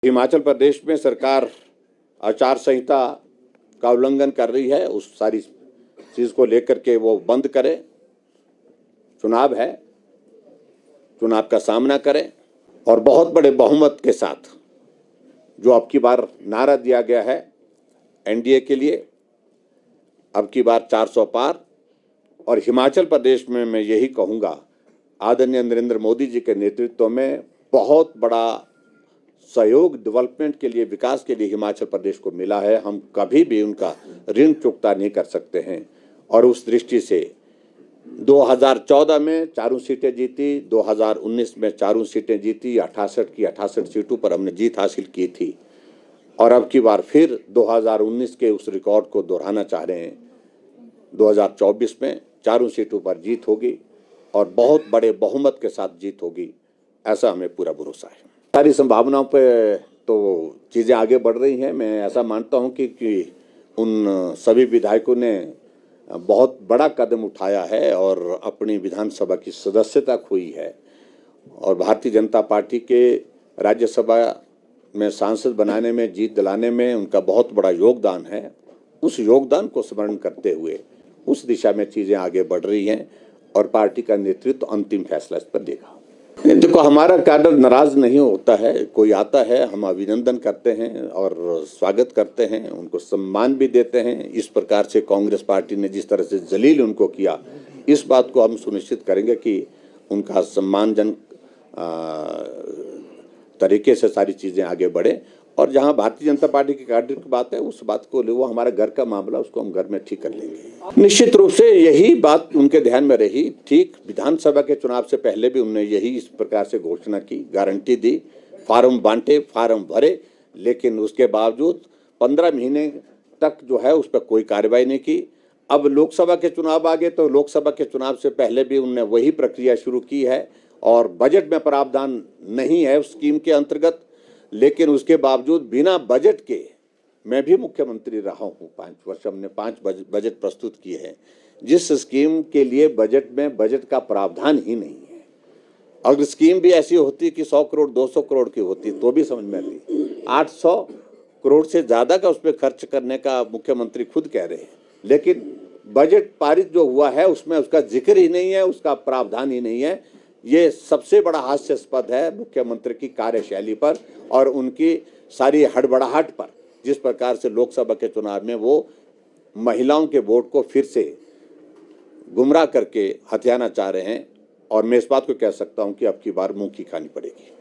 हिमाचल प्रदेश में सरकार आचार संहिता का उल्लंघन कर रही है। उस सारी चीज को लेकर के वो बंद करे, चुनाव है, चुनाव का सामना करें और बहुत बड़े बहुमत के साथ जो अब की बार नारा दिया गया है एनडीए के लिए, अब की बार 400 पार। और हिमाचल प्रदेश में मैं यही कहूँगा, आदरणीय नरेंद्र मोदी जी के नेतृत्व में बहुत बड़ा सहयोग डेवलपमेंट के लिए, विकास के लिए हिमाचल प्रदेश को मिला है। हम कभी भी उनका ऋण चुकता नहीं कर सकते हैं। और उस दृष्टि से 2014 में 4 सीटें जीती, 2019 में 4 सीटें जीती, 68 की 68 सीटों पर हमने जीत हासिल की थी। और अब की बार फिर 2019 के उस रिकॉर्ड को दोहराना चाह रहे हैं। 2024 में 4 सीटों पर जीत होगी और बहुत बड़े बहुमत के साथ जीत होगी, ऐसा हमें पूरा भरोसा है। सारी संभावनाओं पे तो चीज़ें आगे बढ़ रही हैं। मैं ऐसा मानता हूं कि उन सभी विधायकों ने बहुत बड़ा कदम उठाया है और अपनी विधानसभा की सदस्यता खोई है। और भारतीय जनता पार्टी के राज्यसभा में सांसद बनाने में, जीत दिलाने में उनका बहुत बड़ा योगदान है। उस योगदान को स्मरण करते हुए उस दिशा में चीज़ें आगे बढ़ रही हैं और पार्टी का नेतृत्व अंतिम फैसला इस पर देगा। देखो, हमारा कैडर नाराज नहीं होता है। कोई आता है, हम अभिनंदन करते हैं और स्वागत करते हैं, उनको सम्मान भी देते हैं। इस प्रकार से कांग्रेस पार्टी ने जिस तरह से जलील उनको किया, इस बात को हम सुनिश्चित करेंगे कि उनका सम्मानजनक तरीके से सारी चीज़ें आगे बढ़े। और जहां भारतीय जनता पार्टी के कैडर की बात है, उस बात को वो हमारा घर का मामला, उसको हम घर में ठीक कर लेंगे। निश्चित रूप से यही बात उनके ध्यान में रही। ठीक विधानसभा के चुनाव से पहले भी उन्होंने यही इस प्रकार से घोषणा की, गारंटी दी, फार्म बांटे, फार्म भरे, लेकिन उसके बावजूद 15 महीने तक जो है उस पर कोई कार्रवाई नहीं की। अब लोकसभा के चुनाव आ गए तो लोकसभा के चुनाव से पहले भी उन्होंने वही प्रक्रिया शुरू की है और बजट में प्रावधान नहीं है उस स्कीम के अंतर्गत। लेकिन उसके बावजूद बिना बजट के, मैं भी मुख्यमंत्री रहा हूं 5 वर्ष, हमने 5 बजट प्रस्तुत किए हैं। जिस स्कीम के लिए बजट में बजट का प्रावधान ही नहीं है, अगर स्कीम भी ऐसी होती कि 100 करोड़ 200 करोड़ की होती तो भी समझ में आती। 800 करोड़ से ज्यादा का उस पर खर्च करने का मुख्यमंत्री खुद कह रहे हैं, लेकिन बजट पारित जो हुआ है उसमें उसका जिक्र ही नहीं है, उसका प्रावधान ही नहीं है। ये सबसे बड़ा हास्यास्पद है मुख्यमंत्री की कार्यशैली पर और उनकी सारी हड़बड़ाहट पर। जिस प्रकार से लोकसभा के चुनाव में वो महिलाओं के वोट को फिर से गुमराह करके हथियाना चाह रहे हैं, और मैं इस बात को कह सकता हूं कि अब की बार मुंह की खानी पड़ेगी।